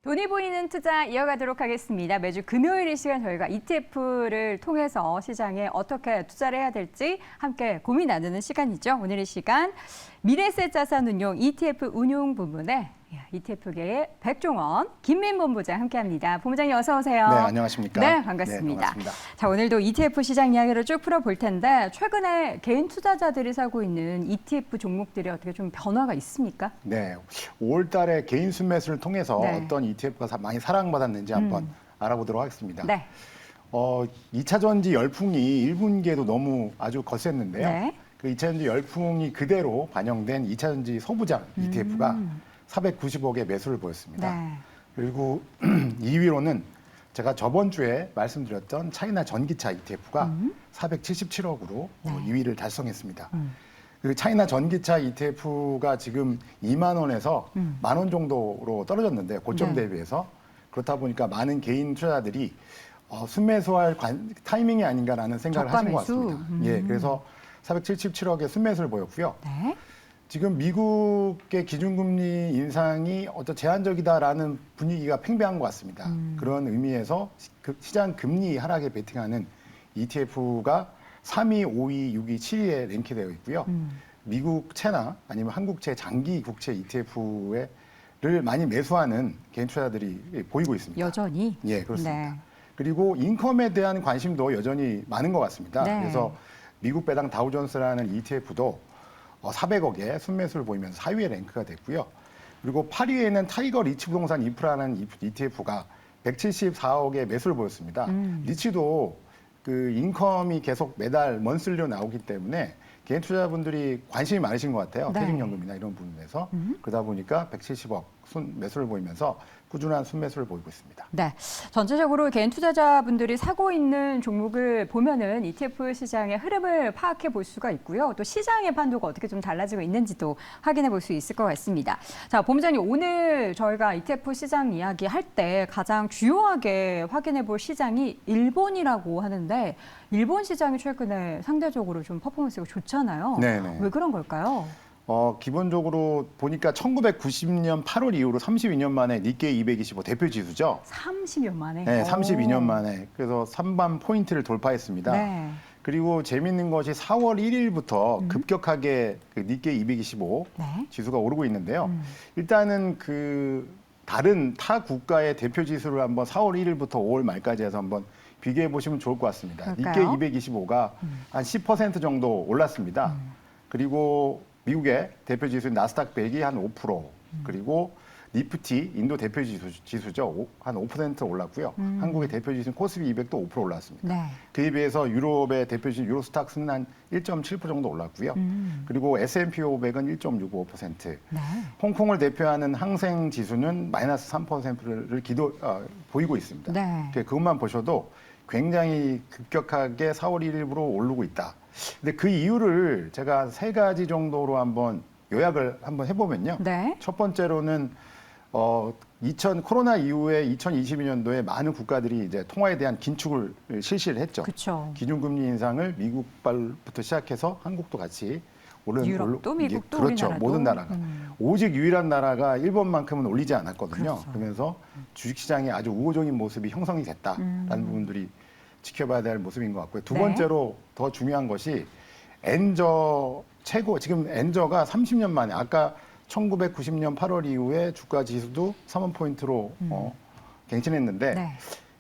돈이 보이는 투자 이어가도록 하겠습니다. 매주 금요일 이 시간 저희가 ETF를 통해서 시장에 어떻게 투자를 해야 될지 함께 고민 나누는 시간이죠. 오늘 이 시간 미래세 자산운용 ETF 운용 부문의 ETF계의 백종원, 김민 본부장 함께합니다. 본부장님 어서 오세요. 네, 안녕하십니까. 네, 반갑습니다. 네, 반갑습니다. 자, 오늘도 ETF 시장 이야기를 쭉 풀어볼 텐데 최근에 개인 투자자들이 사고 있는 ETF 종목들이 어떻게 좀 변화가 있습니까? 네, 5월 달에 개인 순매수를 통해서 네. 어떤 ETF가 많이 사랑받았는지 한번 알아보도록 하겠습니다. 네. 2차 전지 열풍이 1분기에도 너무 아주 거셌는데요. 네. 그 2차 전지 열풍이 그대로 반영된 2차 전지 소부장 ETF가 490억의 매수를 보였습니다. 네. 그리고 2위로는 제가 저번 주에 말씀드렸던 차이나 전기차 ETF가 477억으로 2위를 달성했습니다. 그 차이나 전기차 ETF가 지금 2만 원에서 1만 원 정도로 떨어졌는데 고점 네. 대비해서 그렇다 보니까 많은 개인 투자자들이 순매수할 타이밍이 아닌가라는 생각을 하신 것 저가 매수? 같습니다. 예, 그래서 477억의 순매수를 보였고요. 네. 지금 미국의 기준금리 인상이 어떤 제한적이다라는 분위기가 팽배한 것 같습니다. 그런 의미에서 시장 금리 하락에 베팅하는 ETF가 3위, 5위, 6위, 7위에 랭크되어 있고요. 미국채나 아니면 한국채 장기 국채 ETF를 많이 매수하는 개인 투자자들이 보이고 있습니다. 여전히? 예, 그렇습니다. 네. 그리고 인컴에 대한 관심도 여전히 많은 것 같습니다. 네. 그래서 미국 배당 다우존스라는 ETF도 400억의 순매수를 보이면서 4위에 랭크가 됐고요. 그리고 8위에는 타이거 리치 부동산 인프라라는 ETF가 174억의 매수를 보였습니다. 리치도 그 인컴이 계속 매달 먼슬리로 나오기 때문에 개인 투자자분들이 관심이 많으신 것 같아요. 네. 퇴직연금이나 이런 부분에서. 그러다 보니까 170억 매수를 보이면서 꾸준한 순매수를 보이고 있습니다. 네. 전체적으로 개인 투자자분들이 사고 있는 종목을 보면은 ETF 시장의 흐름을 파악해 볼 수가 있고요. 또 시장의 판도가 어떻게 좀 달라지고 있는지도 확인해 볼 수 있을 것 같습니다. 자, 본부장님, 오늘 저희가 ETF 시장 이야기 할 때 가장 주요하게 확인해 볼 시장이 일본이라고 하는데 일본 시장이 최근에 상대적으로 좀 퍼포먼스가 좋잖아요. 네네. 왜 그런 걸까요? 기본적으로 보니까 1990년 8월 이후로 32년 만에 니케이 225 대표 지수죠. 30년 만에. 네, 오. 32년 만에. 그래서 3만 포인트를 돌파했습니다. 네. 그리고 재밌는 것이 4월 1일부터 급격하게 그 니케이 225 네. 지수가 오르고 있는데요. 일단은 그 다른 타 국가의 대표 지수를 한번 4월 1일부터 5월 말까지 해서 한번 비교해 보시면 좋을 것 같습니다. 그럴까요? 니케이 225가 한 10% 정도 올랐습니다. 그리고 미국의 대표 지수인 나스닥 100이 한 5%, 그리고 니프티 인도 대표 지수죠. 한 5% 올랐고요. 한국의 대표 지수인 코스피 200도 5% 올랐습니다. 네. 그에 비해서 유럽의 대표 지수 유로스탁스는 한 1.7% 정도 올랐고요. 그리고 S&P 500은 1.65%. 네. 홍콩을 대표하는 항생 지수는 마이너스 3%를 보이고 있습니다. 네. 그것만 보셔도 굉장히 급격하게 4월 1일부로 오르고 있다. 근데 그 이유를 제가 세 가지 정도로 한번 요약을 한번 해보면요. 네. 첫 번째로는 코로나 이후에 2022년도에 많은 국가들이 이제 통화에 대한 긴축을 실시를 했죠. 그렇죠. 기준금리 인상을 미국발부터 시작해서 한국도 같이 유럽도 미국도 그렇죠. 우리나라도. 모든 나라가. 오직 유일한 나라가 일본만큼은 올리지 않았거든요. 그렇죠. 그러면서 주식시장에 아주 우호적인 모습이 형성이 됐다라는 부분들이 지켜봐야 될 모습인 것 같고요. 두 네. 번째로 더 중요한 것이 엔저 최고, 지금 엔저가 30년 만에 아까 1990년 8월 이후에 주가 지수도 3원 포인트로 갱신했는데 네.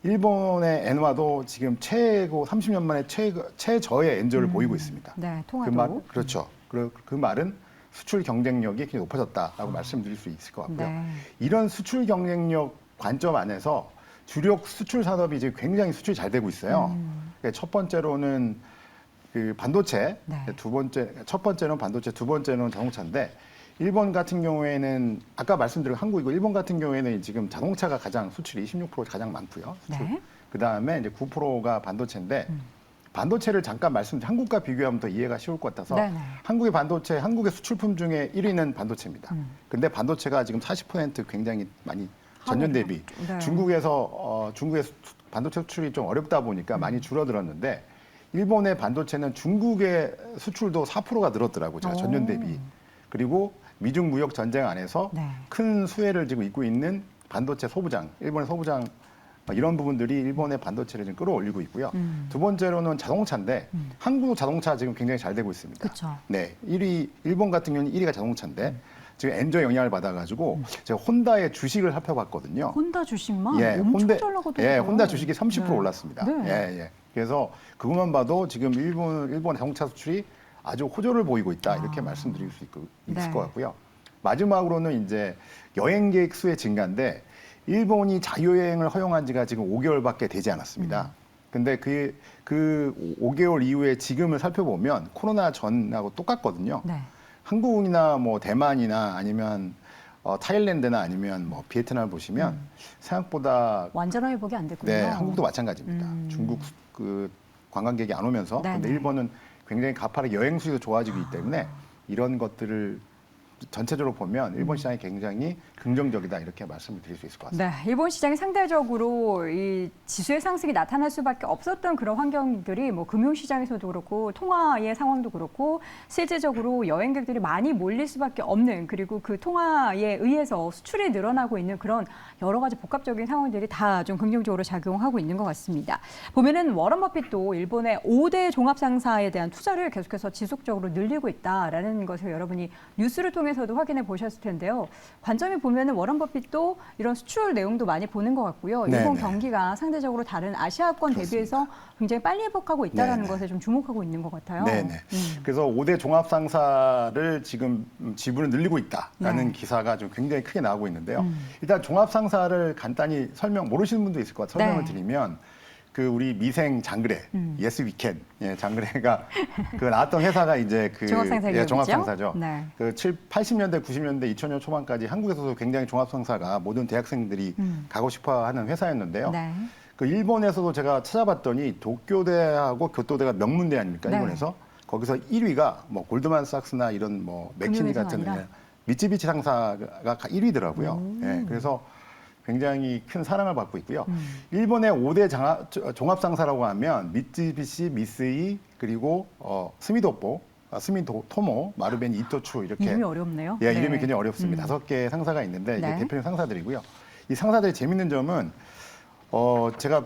일본의 엔화도 지금 30년 만에 최저의 엔저를 보이고 있습니다. 네, 그 통화도. 그렇죠. 그 말은 수출 경쟁력이 굉장히 높아졌다라고 말씀드릴 수 있을 것 같고요. 네. 이런 수출 경쟁력 관점 안에서 주력 수출 산업이 이제 굉장히 수출이 잘 되고 있어요. 그러니까 첫 번째로는 그 반도체, 네. 첫 번째는 반도체, 두 번째는 자동차인데 일본 같은 경우에는 아까 말씀드린 한국이고 일본 같은 경우에는 지금 자동차가 가장 수출이 26% 가장 많고요. 네. 그 다음에 이제 9%가 반도체인데 반도체를 잠깐 한국과 비교하면 더 이해가 쉬울 것 같아서 네네. 한국의 수출품 중에 1위는 반도체입니다. 근데 반도체가 지금 40% 굉장히 많이 전년 대비 네. 중국의 반도체 수출이 좀 어렵다 보니까 많이 줄어들었는데 일본의 반도체는 중국의 수출도 4%가 늘었더라고요. 제가 전년 대비. 그리고 미중 무역 전쟁 안에서 네. 큰 수혜를 지금 입고 있는 반도체 소부장, 일본의 소부장 이런 부분들이 일본의 반도체를 지금 끌어올리고 있고요. 두 번째로는 자동차인데 한국 자동차 지금 굉장히 잘 되고 있습니다. 그렇죠. 네, 1위 일본 같은 경우는 1위가 자동차인데 지금 엔저 영향을 받아가지고 제가 혼다의 주식을 살펴봤거든요. 혼다 주식만 예, 엄청 잘 나가더라고요. 예, 혼다 주식이 30% 네. 올랐습니다. 네. 예, 예. 그래서 그것만 봐도 지금 일본의 자동차 수출이 아주 호조를 보이고 있다 이렇게 말씀드릴 수 있을 네. 것 같고요. 마지막으로는 이제 여행객 수의 증가인데 일본이 자유여행을 허용한 지가 지금 5개월밖에 되지 않았습니다. 근데 그 5개월 이후에 지금을 살펴보면 코로나 전하고 똑같거든요. 네. 한국이나 뭐 대만이나 아니면 타일랜드나 아니면 뭐 베트남을 보시면 생각보다 완전한 회복이 안 됐군요. 네, 한국도 마찬가지입니다. 중국 그 관광객이 안 오면서 네, 근데 네. 일본은 굉장히 가파르게 여행 수요도 좋아지고 있기 때문에 이런 것들을 전체적으로 보면 일본 시장이 굉장히 긍정적이다 이렇게 말씀을 드릴 수 있을 것 같습니다. 네, 일본 시장이 상대적으로 이 지수의 상승이 나타날 수밖에 없었던 그런 환경들이 뭐 금융시장에서도 그렇고 통화의 상황도 그렇고 실제적으로 여행객들이 많이 몰릴 수밖에 없는 그리고 그 통화에 의해서 수출이 늘어나고 있는 그런 여러 가지 복합적인 상황들이 다 좀 긍정적으로 작용하고 있는 것 같습니다. 보면은 워런 버핏도 일본의 5대 종합상사에 대한 투자를 계속해서 지속적으로 늘리고 있다라는 것을 여러분이 뉴스를 통해서도 확인해 보셨을 텐데요. 관점이 보면은 워런 버핏도 이런 수출 내용도 많이 보는 것 같고요. 일본 네네. 경기가 상대적으로 다른 아시아권 대비해서 굉장히 빨리 회복하고 있다라는 네네. 것에 좀 주목하고 있는 것 같아요. 네네. 그래서 5대 종합상사를 지금 지분을 늘리고 있다라는 네. 기사가 좀 굉장히 크게 나오고 있는데요. 일단 종합상사를 간단히 모르시는 분도 있을 것 같아요. 설명을 네. 드리면 그 우리 미생 장그래, 예스 위켄, 예, 장그래가 그 나왔던 회사가 이제 그 종합상사 예, 기업이죠? 종합상사죠. 네. 그 80년대, 90년대, 2000년 초반까지 한국에서도 굉장히 종합상사가 모든 대학생들이 가고 싶어하는 회사였는데요. 네. 그 일본에서도 제가 찾아봤더니 도쿄대하고 교토대가 명문대 아닙니까? 네. 일본에서 거기서 1위가 뭐 골드만삭스나 이런 뭐 맥킨지 금융회사가 같은 아니라? 미쯔비치 상사가 1위더라고요. 예, 그래서 굉장히 큰 사랑을 받고 있고요. 일본의 5대 종합상사라고 하면 미쯔비시, 미쓰이 그리고 스미도포, 스미토모, 마루벤, 이토추 이렇게 이름이 어렵네요. 예, 네. 이름이 굉장히 어렵습니다. 5개 상사가 있는데 이게 네. 대표님 상사들이고요. 이 상사들의 재밌는 점은 제가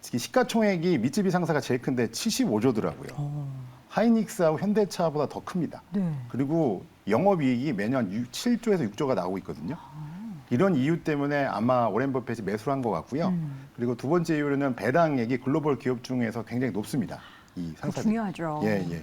시가총액이 미쯔비 상사가 제일 큰데 75조더라고요. 하이닉스하고 현대차보다 더 큽니다. 네. 그리고 영업이익이 매년 7조에서 6조가 나오고 있거든요. 이런 이유 때문에 아마 오렌 버핏이 매수를 한 것 같고요. 그리고 두 번째 이유로는 배당액이 글로벌 기업 중에서 굉장히 높습니다. 이 그거 상사들. 중요하죠. 예, 예.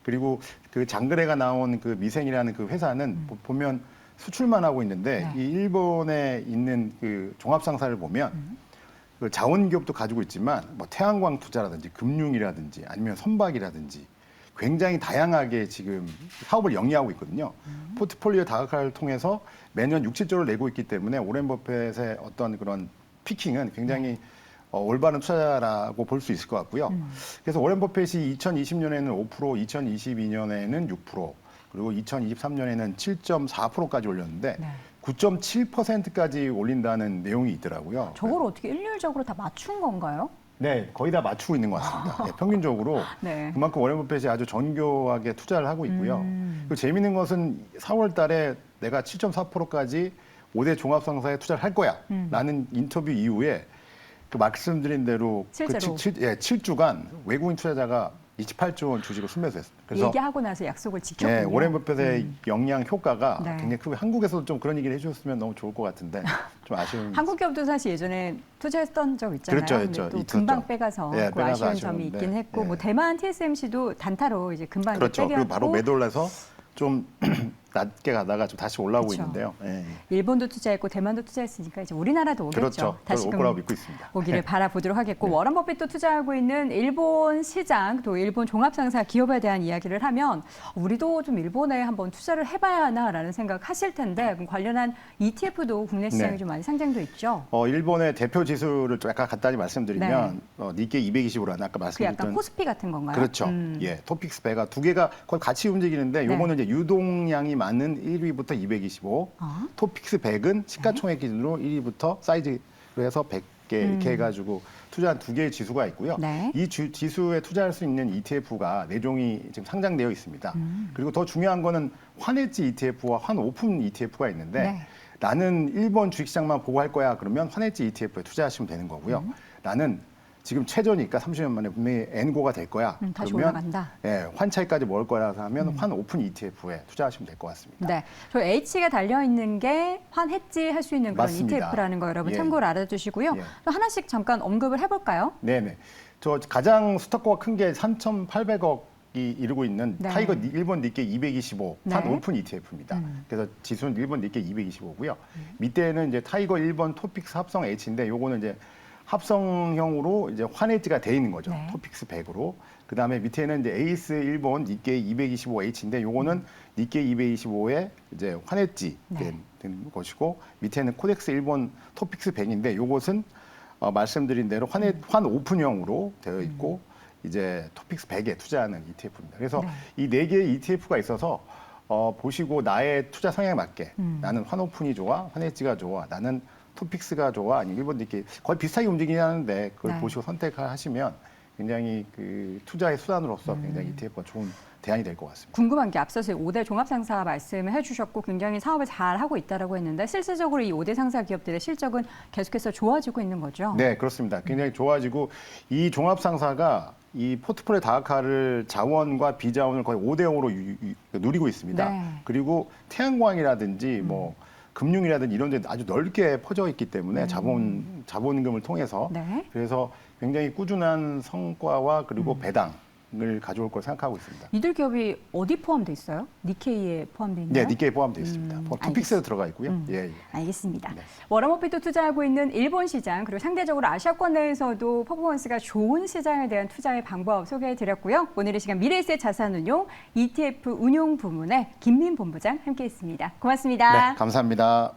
그리고 그 장그래가 나온 그 미생이라는 그 회사는 보면 수출만 하고 있는데 네. 이 일본에 있는 그 종합상사를 보면 그 자원기업도 가지고 있지만 뭐 태양광 투자라든지 금융이라든지 아니면 선박이라든지 굉장히 다양하게 지금 사업을 영위하고 있거든요. 포트폴리오 다각화를 통해서 매년 6, 7조를 내고 있기 때문에 오렌 버핏의 어떤 그런 피킹은 굉장히 올바른 투자라고 볼 수 있을 것 같고요. 그래서 오렌 버핏이 2020년에는 5%, 2022년에는 6%, 그리고 2023년에는 7.4%까지 올렸는데 네. 9.7%까지 올린다는 내용이 있더라고요. 저걸 어떻게 일률적으로 다 맞춘 건가요? 네, 거의 다 맞추고 있는 것 같습니다. 네, 평균적으로 네. 그만큼 오렌 버핏이 아주 정교하게 투자를 하고 있고요. 그리고 재미있는 것은 4월 달에 내가 7.4%까지 5대 종합상사에 투자를 할 거야 라는 인터뷰 이후에 그 말씀드린 대로 실제로? 7주간 외국인 투자자가 28조 원 주식을 순매수했습니다. 그래서 얘기하고 나서 약속을 지켰군요. 예, 오렌 버핏의 영향 효과가 네. 굉장히 크고 한국에서도 좀 그런 얘기를 해주셨으면 너무 좋을 것 같은데 좀 아쉬운. 한국 기업도 사실 예전에 투자했던 적 있잖아요. 그렇죠, 근데 있죠. 또 있었죠. 금방 빼가서 예, 그 빼가서 아쉬운 점이 아쉬운데, 있긴 했고 예. 뭐 대만 TSMC도 단타로 이제 금방 그렇죠. 빼겼고 그리고 바로 매도를 해서 좀 낮게 가다가 좀 다시 올라오고 그렇죠. 있는데요. 예. 일본도 투자했고 대만도 투자했으니까 이제 우리나라도 오겠죠. 그렇죠. 올 다시금 거라고 믿고 있습니다. 오기를 바라보도록 하겠고 워런 버핏도 투자하고 있는 일본 시장 또 일본 종합상사 기업에 대한 이야기를 하면 우리도 좀 일본에 한번 투자를 해봐야 하나라는 생각 하실 텐데 그럼 관련한 ETF도 국내 시장에 네. 좀 많이 상장돼 있죠. 일본의 대표 지수를 좀 약간 간단히 말씀드리면 니케이 220으로 하나 아까 그 말씀드렸던 약간 코스피 같은 건가요? 그렇죠. 예, 토픽스 배가 두 개가 거의 같이 움직이는데 요거는 이제 유동량이 많은 1위부터 225, 아. 토픽스 100은 시가총액 기준으로 1위부터 사이즈로 해서 100개 이렇게 해가지고 투자한 두 개의 지수가 있고요. 네. 이 지수에 투자할 수 있는 ETF가 4종이 지금 상장되어 있습니다. 그리고 더 중요한 거는 환해지 ETF와 환오픈 ETF가 있는데 네. 나는 일본 주식시장만 보고 할 거야. 그러면 환해지 ETF에 투자하시면 되는 거고요. 나는 지금 최저니까 30년 만에 분명히 N고가 될 거야. 다시 그러면 올라간다. 예, 환차익까지 먹을 거라서 하면 환 오픈 ETF에 투자하시면 될 것 같습니다. 네, 저 H가 달려 있는 게 환해지 할 수 있는 그런 맞습니다. ETF라는 거 여러분 예. 참고를 알아두시고요. 예. 또 하나씩 잠깐 언급을 해볼까요? 네네. 저 가장 스토커가 큰 게 3,800억이 이루고 있는 네. 타이거 일본 니케이 225 한 네. 오픈 ETF입니다. 그래서 지수는 일본 니케이 225고요. 밑에는 이제 타이거 일본 토픽스 합성 H인데 요거는 이제 합성형으로 이제 환해지가 돼 있는 거죠. 네. 토픽스 100으로. 그다음에 밑에는 이제 에이스 일본 니케이 225H인데 요거는 니케이 225에 이제 환해지 네. 된 것이고 밑에는 코덱스 일본 토픽스 100인데 요것은 말씀드린 대로 환 오픈형으로 되어 있고 이제 토픽스 100에 투자하는 ETF입니다. 그래서 네. 이 네 개의 ETF가 있어서 보시고 나의 투자 성향에 맞게 나는 환 오픈이 좋아, 환해지가 좋아, 나는 토픽스가 좋아, 아니면 일본 니케이 거의 비슷하게 움직이긴 하는데 그걸 네. 보시고 선택하시면 굉장히 그 투자의 수단으로서 굉장히 ETF가 좋은 대안이 될 것 같습니다. 궁금한 게 앞서서 5대 종합상사 말씀을 해주셨고 굉장히 사업을 잘 하고 있다라고 했는데 실질적으로 이 5대 상사 기업들의 실적은 계속해서 좋아지고 있는 거죠? 네, 그렇습니다. 굉장히 좋아지고 이 종합상사가 이 포트폴리오 다각화를 자원과 비자원을 거의 5대 0으로 누리고 있습니다. 네. 그리고 태양광이라든지 뭐 금융이라든지 이런 데 아주 넓게 퍼져 있기 때문에 자본금을 통해서 네. 그래서 굉장히 꾸준한 성과와 그리고 배당을 가져올 걸 생각하고 있습니다. 이들 기업이 어디 포함돼 있어요? 니케이에 포함돼 있나요? 네, 니케이 포함되어 있습니다. 토픽스에 들어가 있고요. 예, 예. 알겠습니다. 네. 워런 버핏도 투자하고 있는 일본 시장 그리고 상대적으로 아시아권 내에서도 퍼포먼스가 좋은 시장에 대한 투자의 방법 소개해드렸고요. 오늘 이 시간 미래에셋 자산운용 ETF 운용 부문의 김민 본부장 함께했습니다. 고맙습니다. 네, 감사합니다.